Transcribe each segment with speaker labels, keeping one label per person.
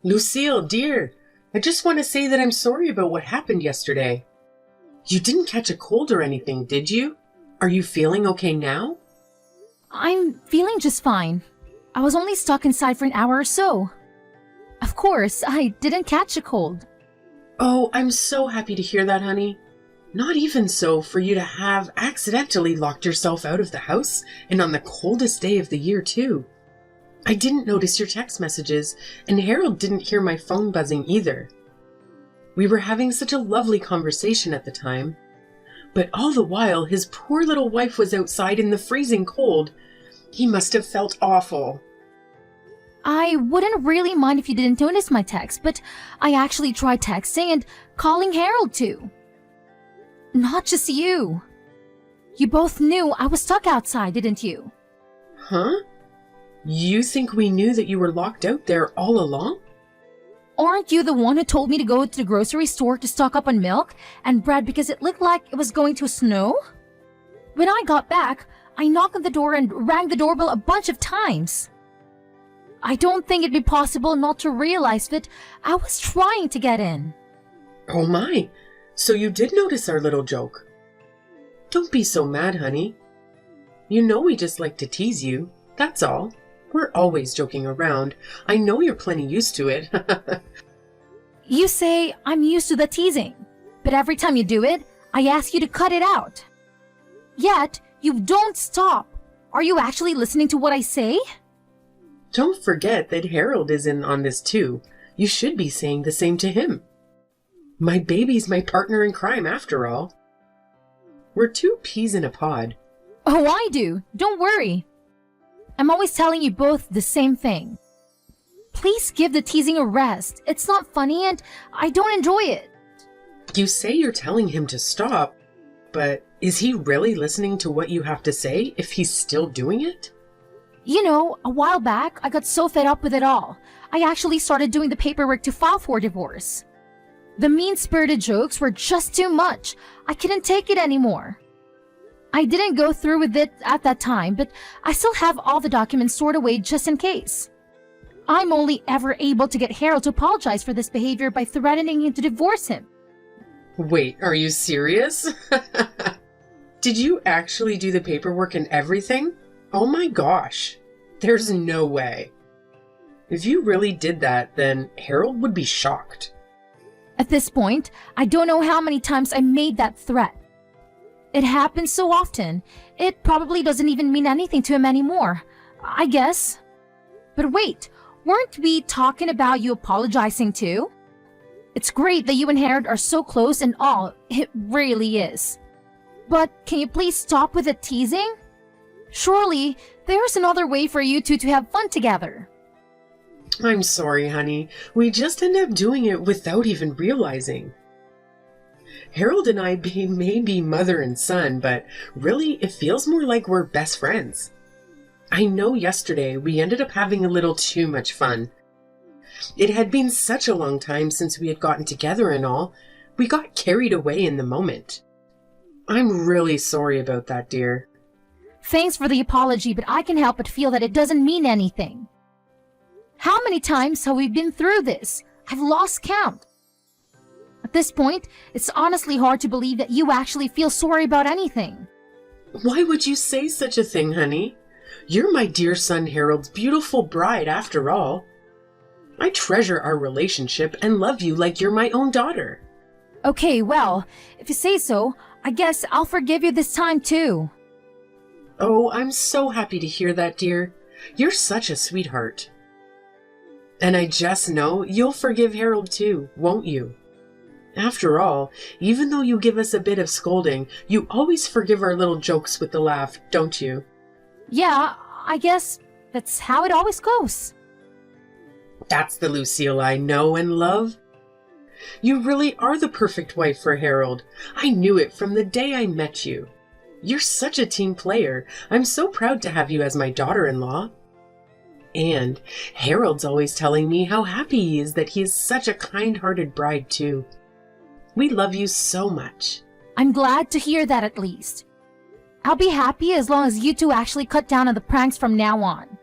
Speaker 1: Lucille, dear, I just want to say that I'm sorry about what happened yesterday. You didn't catch a cold or anything, did you? Are you feeling okay now?
Speaker 2: I'm feeling just fine. I was only stuck inside for an hour or so. Of course, I didn't catch a cold.
Speaker 1: Oh, I'm so happy to hear that, honey. Not even so for you to have accidentally locked yourself out of the house, and on the coldest day of the year, too. I didn't notice your text messages, and Harold didn't hear my phone buzzing either. We were having such a lovely conversation at the time, but all the while his poor little wife was outside in the freezing cold. He must have felt awful.
Speaker 2: I wouldn't really mind if you didn't notice my text, but I actually tried texting and calling Harold too. Not just you. You both knew I was stuck outside, didn't you?
Speaker 1: Huh? You think we knew that you were locked out there all along?
Speaker 2: Aren't you the one who told me to go to the grocery store to stock up on milk and bread because it looked like it was going to snow? When I got back, I knocked on the door and rang the doorbell a bunch of times. I don't think it'd be possible not to realize that I was trying to get in.
Speaker 1: Oh my, so you did notice our little joke. Don't be so mad, honey. You know we just like to tease you, that's all. We're always joking around. I know you're plenty used to it.
Speaker 2: You say I'm used to the teasing, but every time you do it, I ask you to cut it out. Yet, you don't stop. Are you actually listening to what I say?
Speaker 1: Don't forget that Harold is in on this too. You should be saying the same to him. My baby's my partner in crime after all. We're two peas in a pod.
Speaker 2: Oh, I do. Don't worry. I'm always telling you both the same thing. Please give the teasing a rest. It's not funny and I don't enjoy it.
Speaker 1: You say you're telling him to stop, but is he really listening to what you have to say if he's still doing it?
Speaker 2: You know, a while back, I got so fed up with it all. I actually started doing the paperwork to file for divorce. The mean-spirited jokes were just too much. I couldn't take it anymore. I didn't go through with it at that time, but I still have all the documents stored away just in case. I'm only ever able to get Harold to apologize for this behavior by threatening him to divorce him.
Speaker 1: Wait, are you serious? Did you actually do the paperwork and everything? Oh my gosh, there's no way. If you really did that, then Harold would be shocked.
Speaker 2: At this point, I don't know how many times I made that threat. It happens so often, it probably doesn't even mean anything to him anymore, I guess. But wait, weren't we talking about you apologizing too? It's great that you and Harold are so close and all, it really is. But can you please stop with the teasing? Surely, there's another way for you two to have fun together.
Speaker 1: I'm sorry, honey. We just end up doing it without even realizing. Harold and I may be mother and son, but really it feels more like we're best friends. I know yesterday we ended up having a little too much fun. It had been such a long time since we had gotten together and all. We got carried away in the moment. I'm really sorry about that, dear.
Speaker 2: Thanks for the apology, but I can help but feel that it doesn't mean anything. How many times have we been through this? I've lost count. At this point, it's honestly hard to believe that you actually feel sorry about anything.
Speaker 1: Why would you say such a thing, honey? You're my dear son Harold's beautiful bride, after all. I treasure our relationship and love you like you're my own daughter.
Speaker 2: Okay, well, if you say so, I guess I'll forgive you this time too.
Speaker 1: Oh, I'm so happy to hear that, dear. You're such a sweetheart. And I just know you'll forgive Harold too, won't you? After all, even though you give us a bit of scolding, you always forgive our little jokes with a laugh, don't you?
Speaker 2: Yeah, I guess that's how it always goes.
Speaker 1: That's the Lucille I know and love. You really are the perfect wife for Harold. I knew it from the day I met you. You're such a team player. I'm so proud to have you as my daughter-in-law. And Harold's always telling me how happy he is that he is such a kind-hearted bride, too. We love you so much.
Speaker 2: I'm glad to hear that at least. I'll be happy as long as you two actually cut down on the pranks from now on.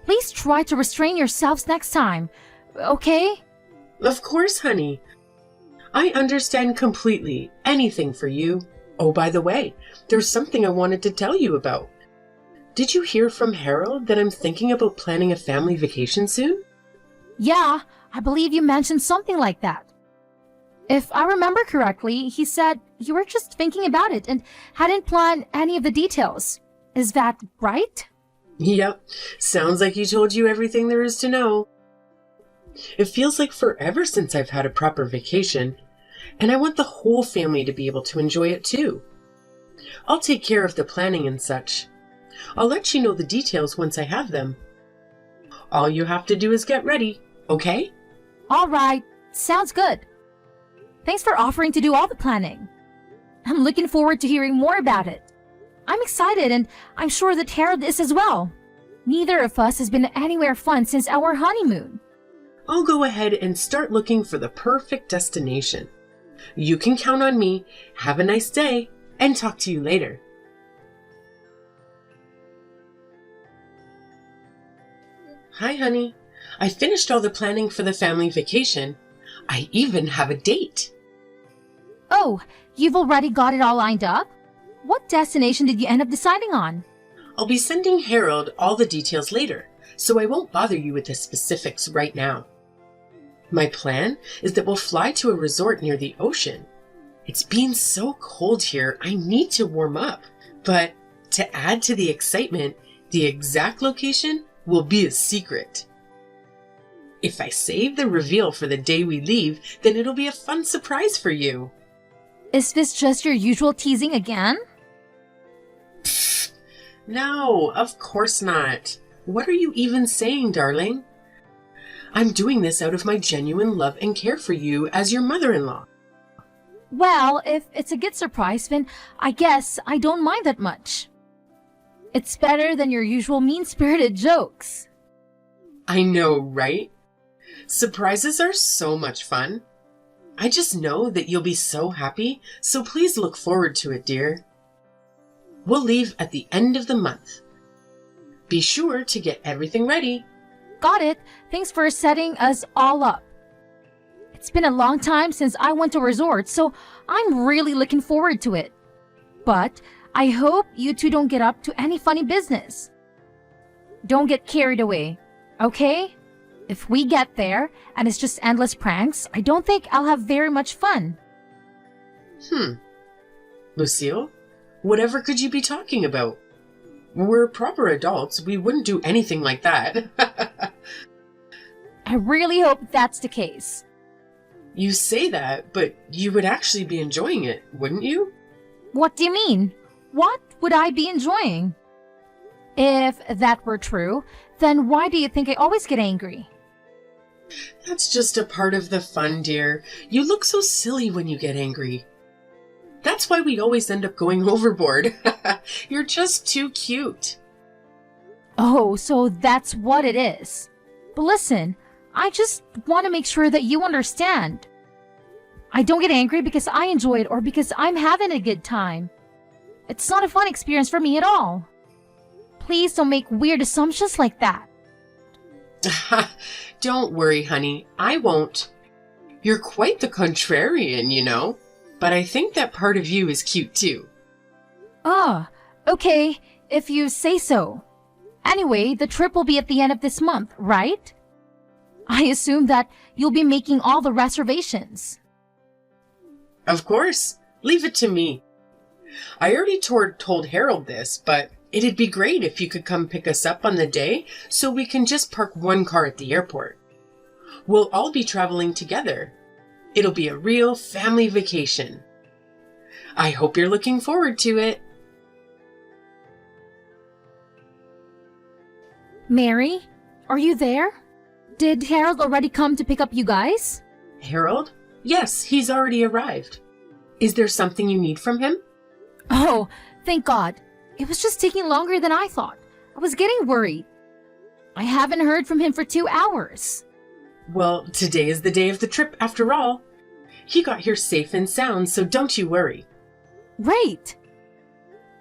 Speaker 2: Please try to restrain yourselves next time. Okay?
Speaker 1: Of course, honey. I understand completely. Anything for you. Oh, by the way, there's something I wanted to tell you about. Did you hear from Harold that I'm thinking about planning a family vacation soon?
Speaker 2: Yeah, I believe you mentioned something like that. If I remember correctly, he said you were just thinking about it and hadn't planned any of the details. Is that right?
Speaker 1: Yep, sounds like he told you everything there is to know. It feels like forever since I've had a proper vacation, and I want the whole family to be able to enjoy it too. I'll take care of the planning and such. I'll let you know the details once I have them. All you have to do is get ready, okay?
Speaker 2: All right, sounds good. Thanks for offering to do all the planning. I'm looking forward to hearing more about it. I'm excited, and I'm sure that Harold is as well. Neither of us has been anywhere fun since our honeymoon.
Speaker 1: I'll go ahead and start looking for the perfect destination. You can count on me. Have a nice day, and talk to you later. Hi, honey. I finished all the planning for the family vacation. I even have a date.
Speaker 2: Oh, you've already got it all lined up? What destination did you end up deciding on?
Speaker 1: I'll be sending Harold all the details later, so I won't bother you with the specifics right now. My plan is that we'll fly to a resort near the ocean. It's been so cold here, I need to warm up. But to add to the excitement, the exact location will be a secret. If I save the reveal for the day we leave, then it'll be a fun surprise for you.
Speaker 2: Is this just your usual teasing again?
Speaker 1: No, of course not. What are you even saying, darling? I'm doing this out of my genuine love and care for you as your mother-in-law.
Speaker 2: Well, if it's a good surprise, then I guess I don't mind that much. It's better than your usual mean-spirited jokes.
Speaker 1: I know, right? Surprises are so much fun. I just know that you'll be so happy, so please look forward to it, dear. We'll leave at the end of the month. Be sure to get everything ready.
Speaker 2: Got it. Thanks for setting us all up. It's been a long time since I went to a resort, so I'm really looking forward to it. But I hope you two don't get up to any funny business. Don't get carried away, okay? If we get there and it's just endless pranks, I don't think I'll have very much fun.
Speaker 1: Lucille, whatever could you be talking about? We're proper adults. We wouldn't do anything like that.
Speaker 2: I really hope that's the case.
Speaker 1: You say that, but you would actually be enjoying it, wouldn't you?
Speaker 2: What do you mean? What would I be enjoying? If that were true, then why do you think I always get angry?
Speaker 1: That's just a part of the fun, dear. You look so silly when you get angry. That's why we always end up going overboard. You're just too cute.
Speaker 2: Oh, so that's what it is. But listen, I just want to make sure that you understand. I don't get angry because I enjoy it or because I'm having a good time. It's not a fun experience for me at all. Please don't make weird assumptions like that.
Speaker 1: Don't worry, honey. I won't. You're quite the contrarian, you know. But I think that part of you is cute too.
Speaker 2: Ah, okay, if you say so. Anyway, the trip will be at the end of this month, right? I assume that you'll be making all the reservations.
Speaker 1: Of course. Leave it to me. I already told Harold this, but it'd be great if you could come pick us up on the day so we can just park one car at the airport. We'll all be traveling together. It'll be a real family vacation. I hope you're looking forward to it.
Speaker 2: Mary, are you there? Did Harold already come to pick up you guys?
Speaker 1: Harold? Yes, he's already arrived. Is there something you need from him?
Speaker 2: Oh, thank God. It was just taking longer than I thought. I was getting worried. I haven't heard from him for 2 hours.
Speaker 1: Well, today is the day of the trip after all. He got here safe and sound, so don't you worry.
Speaker 2: Great.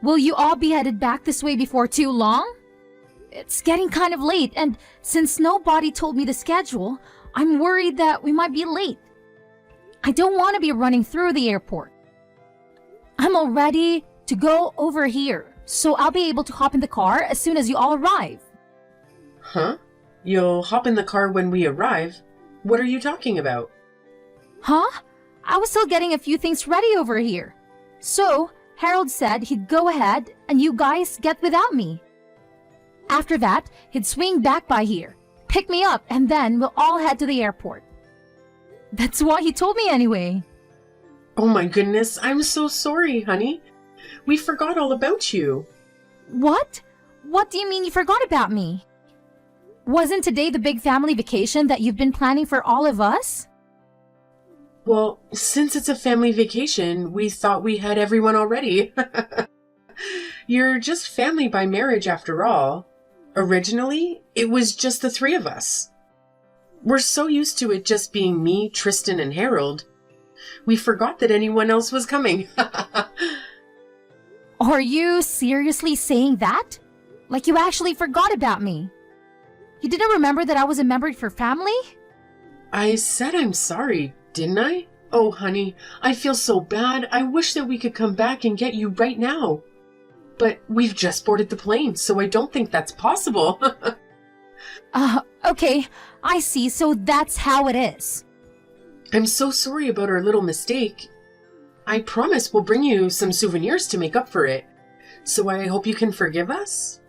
Speaker 2: Will you all be headed back this way before too long? It's getting kind of late, and since nobody told me the schedule, I'm worried that we might be late. I don't want to be running through the airport. I'm all ready to go over here, so I'll be able to hop in the car as soon as you all arrive.
Speaker 1: Huh? You'll hop in the car when we arrive? What are you talking about?
Speaker 2: Huh? I was still getting a few things ready over here. So, Harold said he'd go ahead and you guys get without me. After that, he'd swing back by here, pick me up, and then we'll all head to the airport. That's what he told me anyway.
Speaker 1: Oh my goodness, I'm so sorry, honey. We forgot all about you.
Speaker 2: What? What do you mean you forgot about me? Wasn't today the big family vacation that you've been planning for all of us?
Speaker 1: Well, since it's a family vacation, we thought we had everyone already. You're just family by marriage after all. Originally, it was just the three of us. We're so used to it just being me, Tristan, and Harold. We forgot that anyone else was coming.
Speaker 2: Are you seriously saying that? Like you actually forgot about me? You didn't remember that I was a member of your family?
Speaker 1: I said I'm sorry, didn't I? Oh, honey, I feel so bad. I wish that we could come back and get you right now. But we've just boarded the plane, so I don't think that's possible.
Speaker 2: Okay, I see, so that's how it is.
Speaker 1: I'm so sorry about our little mistake. I promise we'll bring you some souvenirs to make up for it. So I hope you can forgive us?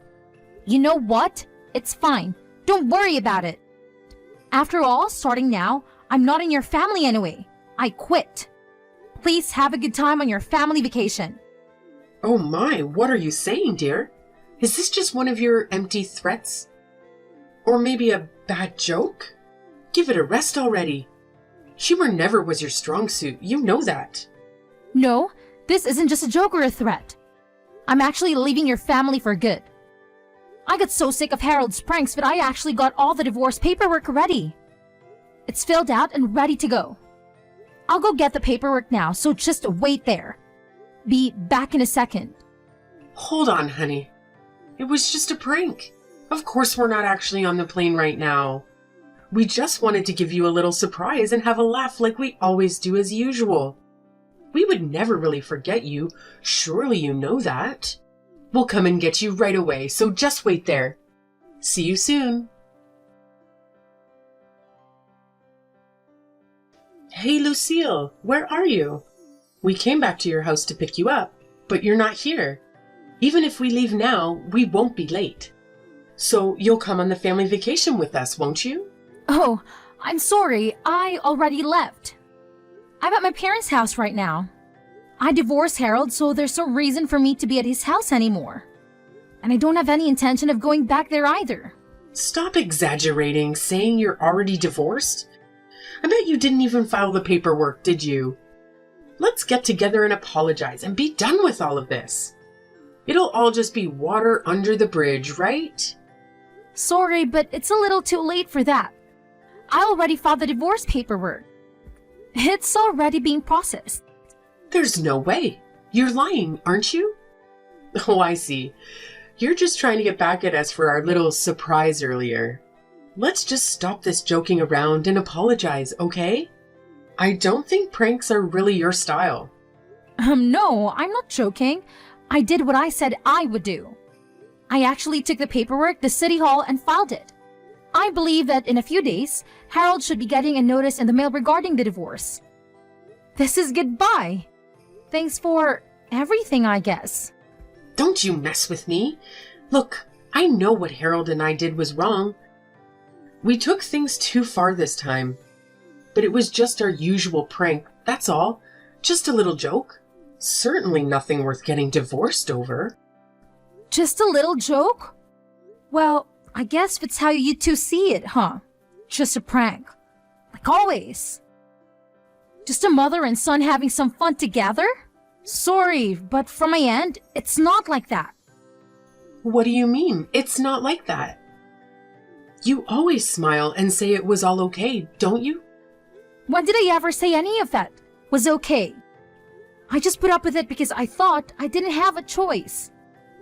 Speaker 2: You know what? It's fine. Don't worry about it. After all, starting now, I'm not in your family anyway. I quit. Please have a good time on your family vacation.
Speaker 1: Oh my, what are you saying, dear? Is this just one of your empty threats? Or maybe a bad joke? Give it a rest already. Humor never was your strong suit, you know that.
Speaker 2: No, this isn't just a joke or a threat. I'm actually leaving your family for good. I got so sick of Harold's pranks that I actually got all the divorce paperwork ready. It's filled out and ready to go. I'll go get the paperwork now, so just wait there. Be back in a second.
Speaker 1: Hold on, honey. It was just a prank. Of course we're not actually on the plane right now. We just wanted to give you a little surprise and have a laugh like we always do as usual. We would never really forget you. Surely you know that. We'll come and get you right away, so just wait there. See you soon. Hey, Lucille, where are you? We came back to your house to pick you up, but you're not here. Even if we leave now, we won't be late. So you'll come on the family vacation with us, won't you?
Speaker 2: Oh, I'm sorry. I already left. I'm at my parents' house right now. I divorced Harold, so there's no reason for me to be at his house anymore. And I don't have any intention of going back there either.
Speaker 1: Stop exaggerating, saying you're already divorced. I bet you didn't even file the paperwork, did you? Let's get together and apologize and be done with all of this. It'll all just be water under the bridge, right?
Speaker 2: Sorry, but it's a little too late for that. I already filed the divorce paperwork. It's already being processed.
Speaker 1: There's no way. You're lying, aren't you? Oh, I see. You're just trying to get back at us for our little surprise earlier. Let's just stop this joking around and apologize, okay? I don't think pranks are really your style.
Speaker 2: No, I'm not joking. I did what I said I would do. I actually took the paperwork to City Hall and filed it. I believe that in a few days, Harold should be getting a notice in the mail regarding the divorce. This is goodbye. Thanks for everything, I guess.
Speaker 1: Don't you mess with me. Look, I know what Harold and I did was wrong. We took things too far this time. But it was just our usual prank, that's all. Just a little joke. Certainly nothing worth getting divorced over.
Speaker 2: Just a little joke? Well, I guess that's how you two see it, huh? Just a prank. Like always. Just a mother and son having some fun together? Sorry, but from my end, it's not like that.
Speaker 1: What do you mean? It's not like that. You always smile and say it was all okay, don't you?
Speaker 2: When did I ever say any of that was okay? I just put up with it because I thought I didn't have a choice.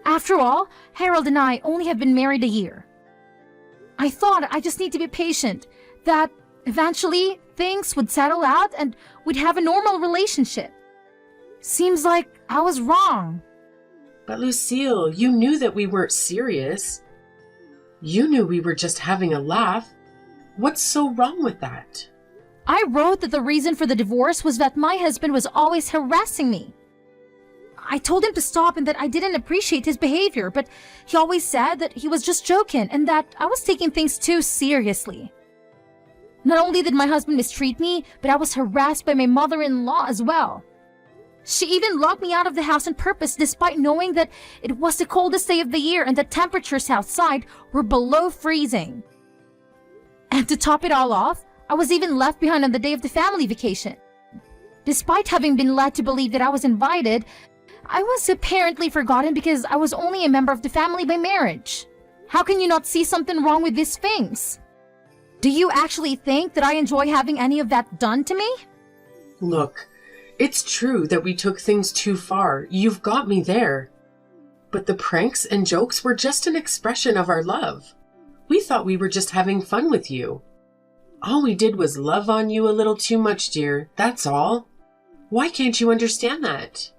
Speaker 2: After all, Harold and I only have been married a year. I thought I just need to be patient, that Eventually, things would settle out and we'd have a normal relationship. Seems like I was wrong.
Speaker 1: But Lucille, you knew that we weren't serious. You knew we were just having a laugh. What's so wrong with that?
Speaker 2: I wrote that the reason for the divorce was that my husband was always harassing me. I told him to stop and that I didn't appreciate his behavior, but he always said that he was just joking and that I was taking things too seriously. Not only did my husband mistreat me, but I was harassed by my mother-in-law as well. She even locked me out of the house on purpose despite knowing that it was the coldest day of the year and the temperatures outside were below freezing. And to top it all off, I was even left behind on the day of the family vacation. Despite having been led to believe that I was invited, I was apparently forgotten because I was only a member of the family by marriage. How can you not see something wrong with these things? Do you actually think that I enjoy having any of that done to me?
Speaker 1: Look, it's true that we took things too far. You've got me there. But the pranks and jokes were just an expression of our love. We thought we were just having fun with you. All we did was love on you a little too much, dear. That's all. Why can't you understand that?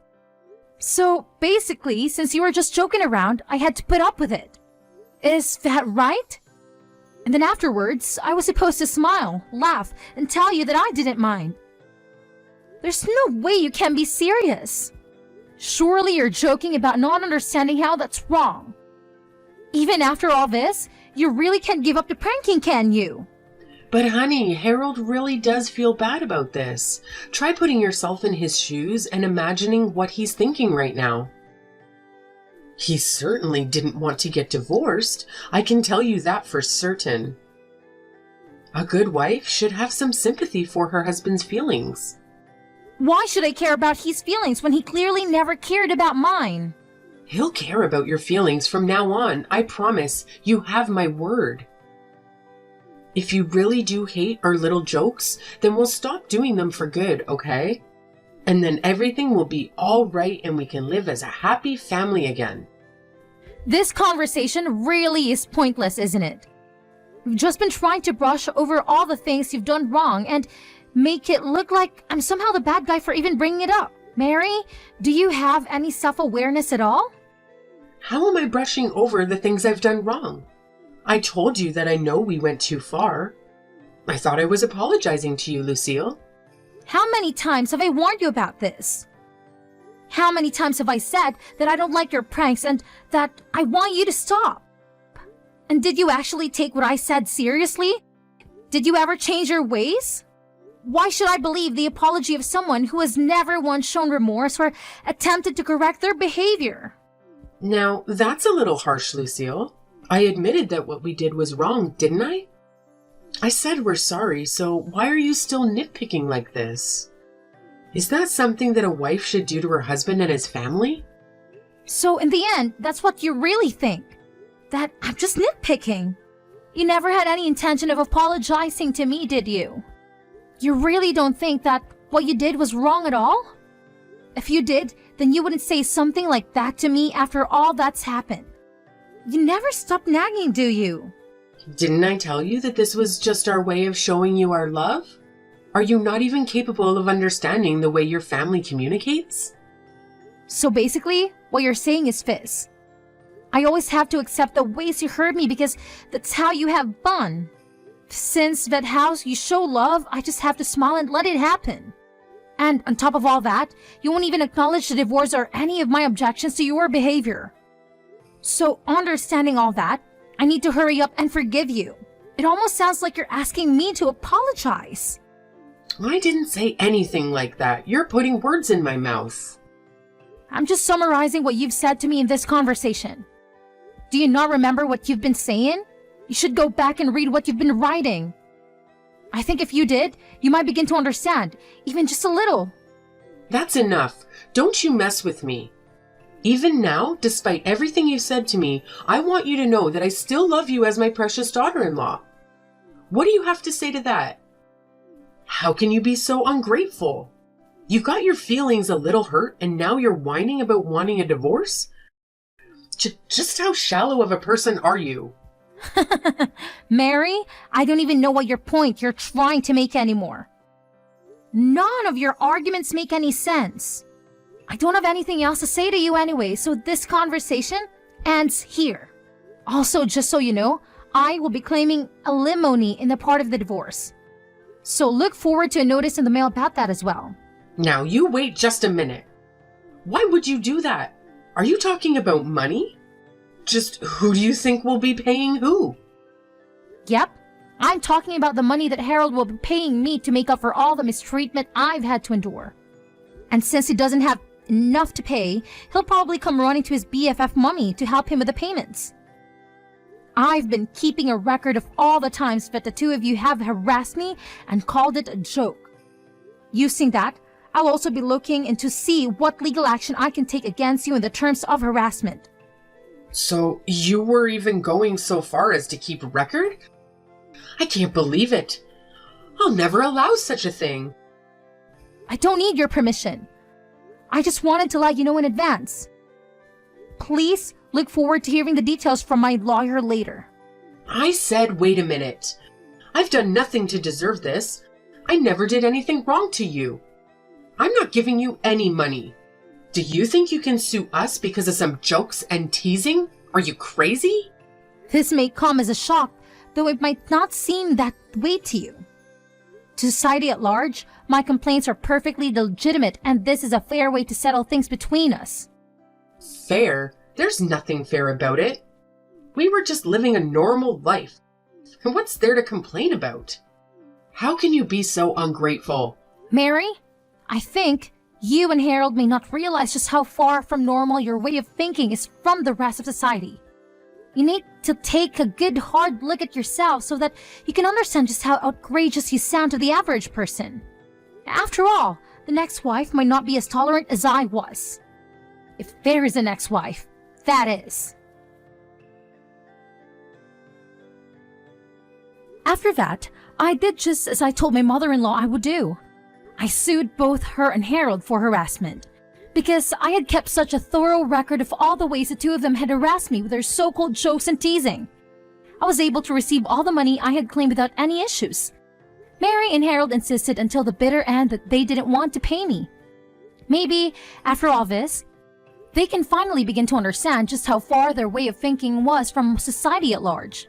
Speaker 2: So, basically, since you were just joking around, I had to put up with it. Is that right? And then afterwards, I was supposed to smile, laugh, and tell you that I didn't mind. There's no way you can be serious. Surely you're joking about not understanding how that's wrong. Even after all this, you really can't give up the pranking, can you?
Speaker 1: But honey, Harold really does feel bad about this. Try putting yourself in his shoes and imagining what he's thinking right now. He certainly didn't want to get divorced. I can tell you that for certain. A good wife should have some sympathy for her husband's feelings.
Speaker 2: Why should I care about his feelings when he clearly never cared about mine?
Speaker 1: He'll care about your feelings from now on. I promise. You have my word. If you really do hate our little jokes, then we'll stop doing them for good, okay? And then everything will be all right and we can live as a happy family again.
Speaker 2: This conversation really is pointless, isn't it? You've just been trying to brush over all the things you've done wrong and make it look like I'm somehow the bad guy for even bringing it up. Mary, do you have any self-awareness at all?
Speaker 1: How am I brushing over the things I've done wrong? I told you that I know we went too far. I thought I was apologizing to you, Lucille.
Speaker 2: How many times have I warned you about this? How many times have I said that I don't like your pranks and that I want you to stop? And did you actually take what I said seriously? Did you ever change your ways? Why should I believe the apology of someone who has never once shown remorse or attempted to correct their behavior?
Speaker 1: Now, that's a little harsh, Lucille. I admitted that what we did was wrong, didn't I? I said we're sorry, so why are you still nitpicking like this? Is that something that a wife should do to her husband and his family?
Speaker 2: So in the end, that's what you really think? That I'm just nitpicking? You never had any intention of apologizing to me, did you? You really don't think that what you did was wrong at all? If you did, then you wouldn't say something like that to me after all that's happened. You never stop nagging, do you?
Speaker 1: Didn't I tell you that this was just our way of showing you our love? Are you not even capable of understanding the way your family communicates?
Speaker 2: So basically, what you're saying is Fizz. I always have to accept the ways you hurt me because that's how you have fun. Since that's how you show love, I just have to smile and let it happen. And on top of all that, you won't even acknowledge the divorce or any of my objections to your behavior. So, understanding all that, I need to hurry up and forgive you. It almost sounds like you're asking me to apologize.
Speaker 1: I didn't say anything like that. You're putting words in my mouth.
Speaker 2: I'm just summarizing what you've said to me in this conversation. Do you not remember what you've been saying? You should go back and read what you've been writing. I think if you did, you might begin to understand, even just a little.
Speaker 1: That's enough. Don't you mess with me. Even now, despite everything you said to me, I want you to know that I still love you as my precious daughter-in-law. What do you have to say to that? How can you be so ungrateful? You got your feelings a little hurt and now you're whining about wanting a divorce? Just how shallow of a person are you?
Speaker 2: Mary, I don't even know what your point you're trying to make anymore. None of your arguments make any sense. I don't have anything else to say to you anyway, so this conversation ends here. Also, just so you know, I will be claiming alimony in the part of the divorce. So look forward to a notice in the mail about that as well.
Speaker 1: Now, you wait just a minute. Why would you do that? Are you talking about money? Just who do you think will be paying who?
Speaker 2: Yep, I'm talking about the money that Harold will be paying me to make up for all the mistreatment I've had to endure. And since he doesn't have enough to pay, he'll probably come running to his BFF Mummy to help him with the payments. I've been keeping a record of all the times that the two of you have harassed me and called it a joke. Using that, I'll also be looking into see what legal action I can take against you in the terms of harassment.
Speaker 1: So you were even going so far as to keep a record? I can't believe it. I'll never allow such a thing.
Speaker 2: I don't need your permission. I just wanted to let you know in advance. Please look forward to hearing the details from my lawyer later.
Speaker 1: I said, wait a minute. I've done nothing to deserve this. I never did anything wrong to you. I'm not giving you any money. Do you think you can sue us because of some jokes and teasing? Are you crazy?
Speaker 2: This may come as a shock, though it might not seem that way to you. To society at large, my complaints are perfectly legitimate, and this is a fair way to settle things between us.
Speaker 1: Fair? There's nothing fair about it. We were just living a normal life. And what's there to complain about? How can you be so ungrateful?
Speaker 2: Mary, I think you and Harold may not realize just how far from normal your way of thinking is from the rest of society. You need to take a good hard look at yourself so that you can understand just how outrageous you sound to the average person. After all, the next wife might not be as tolerant as I was. If there is a next wife, that is. After that, I did just as I told my mother-in-law I would do. I sued both her and Harold for harassment, because I had kept such a thorough record of all the ways the two of them had harassed me with their so-called jokes and teasing. I was able to receive all the money I had claimed without any issues. Mary and Harold insisted until the bitter end that they didn't want to pay me. Maybe, after all this, they can finally begin to understand just how far their way of thinking was from society at large.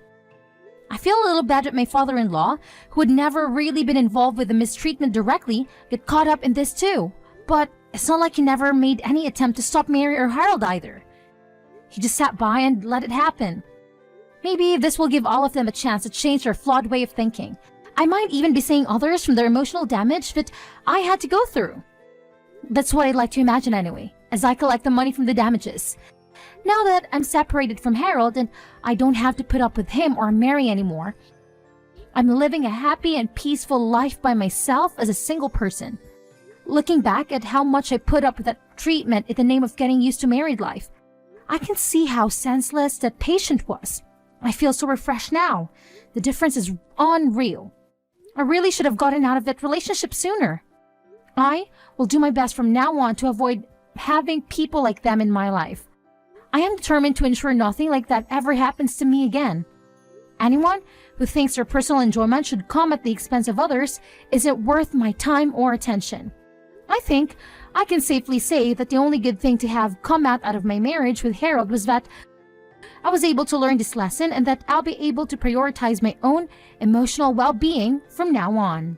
Speaker 2: I feel a little bad that my father-in-law, who had never really been involved with the mistreatment directly, got caught up in this too. But it's not like he never made any attempt to stop Mary or Harold either. He just sat by and let it happen. Maybe this will give all of them a chance to change their flawed way of thinking. I might even be saving others from their emotional damage that I had to go through. That's what I'd like to imagine anyway, as I collect the money from the damages. Now that I'm separated from Harold and I don't have to put up with him or Mary anymore, I'm living a happy and peaceful life by myself as a single person. Looking back at how much I put up with that treatment in the name of getting used to married life, I can see how senseless that patient was. I feel so refreshed now. The difference is unreal. I really should have gotten out of that relationship sooner. I will do my best from now on to avoid having people like them in my life. I am determined to ensure nothing like that ever happens to me again. Anyone who thinks their personal enjoyment should come at the expense of others isn't worth my time or attention. I think I can safely say that the only good thing to have come out of my marriage with Harold was that I was able to learn this lesson and that I'll be able to prioritize my own emotional well-being from now on.